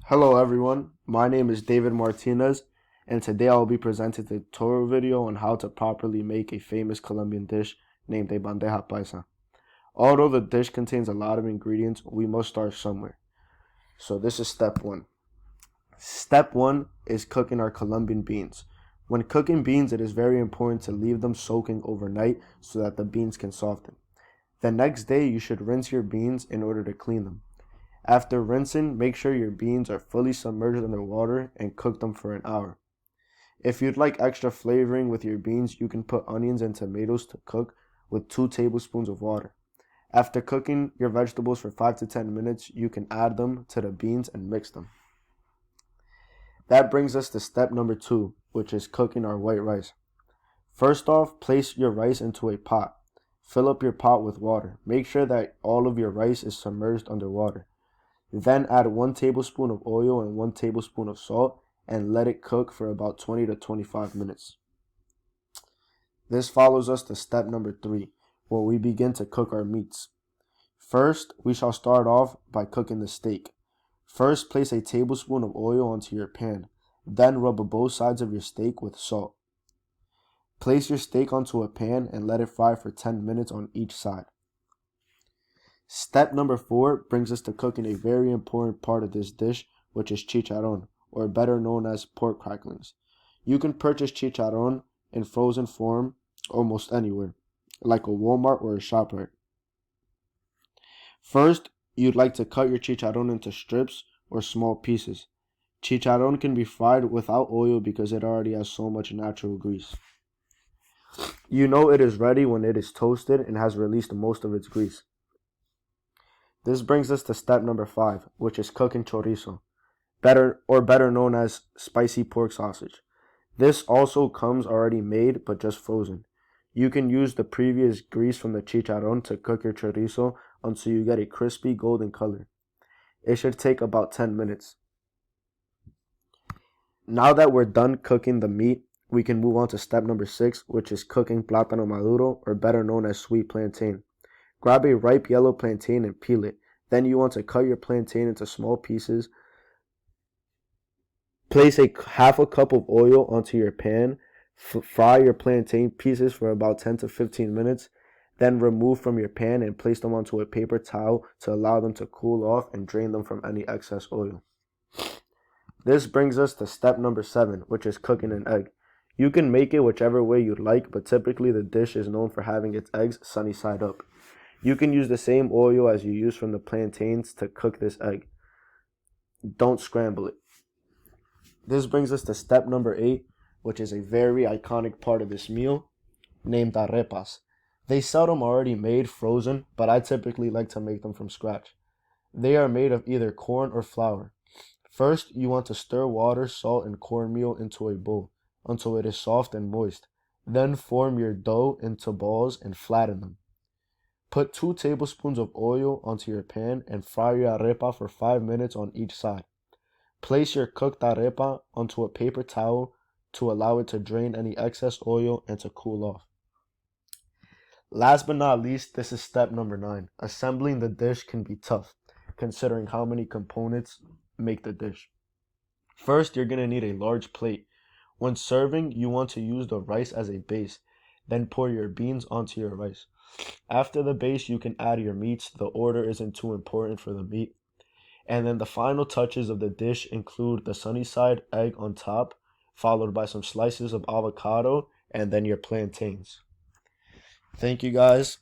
Hello everyone, my name is David Martinez and today I will be presenting a tutorial video on how to properly make a famous Colombian dish named a Bandeja Paisa. Although the dish contains a lot of ingredients, we must start somewhere. So this is step 1. Step 1 is cooking our Colombian beans. When cooking beans, it is very important to leave them soaking overnight so that the beans can soften. The next day you should rinse your beans in order to clean them. After rinsing, make sure your beans are fully submerged under water and cook them for an hour. If you'd like extra flavoring with your beans, you can put onions and tomatoes to cook with 2 tablespoons of water. After cooking your vegetables for 5 to 10 minutes, you can add them to the beans and mix them. That brings us to step number 2, which is cooking our white rice. First off, place your rice into a pot. Fill up your pot with water. Make sure that all of your rice is submerged under water. Then add 1 tablespoon of oil and 1 tablespoon of salt and let it cook for about 20 to 25 minutes. This follows us to step number 3, where we begin to cook our meats. First, we shall start off by cooking the steak. First, place a tablespoon of oil onto your pan. Then rub both sides of your steak with salt. Place your steak onto a pan and let it fry for 10 minutes on each side. Step number 4 brings us to cooking a very important part of this dish, which is chicharrón, or better known as pork cracklings. You can purchase chicharrón in frozen form almost anywhere, like a Walmart or a ShopRite. First, you'd like to cut your chicharrón into strips or small pieces. Chicharrón can be fried without oil because it already has so much natural grease. You know it is ready when it is toasted and has released most of its grease. This brings us to step number 5, which is cooking chorizo, better known as spicy pork sausage. This also comes already made, but just frozen. You can use the previous grease from the chicharrón to cook your chorizo until you get a crispy golden color. It should take about 10 minutes. Now that we're done cooking the meat, we can move on to step number 6, which is cooking plátano maduro, or better known as sweet plantain. Grab a ripe yellow plantain and peel it. Then you want to cut your plantain into small pieces. Place half a cup of oil onto your pan. Fry your plantain pieces for about 10 to 15 minutes. Then remove from your pan and place them onto a paper towel to allow them to cool off and drain them from any excess oil. This brings us to step number 7, which is cooking an egg. You can make it whichever way you'd like, but typically the dish is known for having its eggs sunny side up. You can use the same oil as you use from the plantains to cook this egg. Don't scramble it. This brings us to step number 8, which is a very iconic part of this meal, named arepas. They sell them already made, frozen, but I typically like to make them from scratch. They are made of either corn or flour. First, you want to stir water, salt, and cornmeal into a bowl until it is soft and moist. Then form your dough into balls and flatten them. Put 2 tablespoons of oil onto your pan and fry your arepa for 5 minutes on each side. Place your cooked arepa onto a paper towel to allow it to drain any excess oil and to cool off. Last but not least, this is step number 9. Assembling the dish can be tough, considering how many components make the dish. First, you're going to need a large plate. When serving, you want to use the rice as a base. Then pour your beans onto your rice. After the base, you can add your meats. The order isn't too important for the meat. And then the final touches of the dish include the sunny side egg on top, followed by some slices of avocado, and then your plantains. Thank you guys.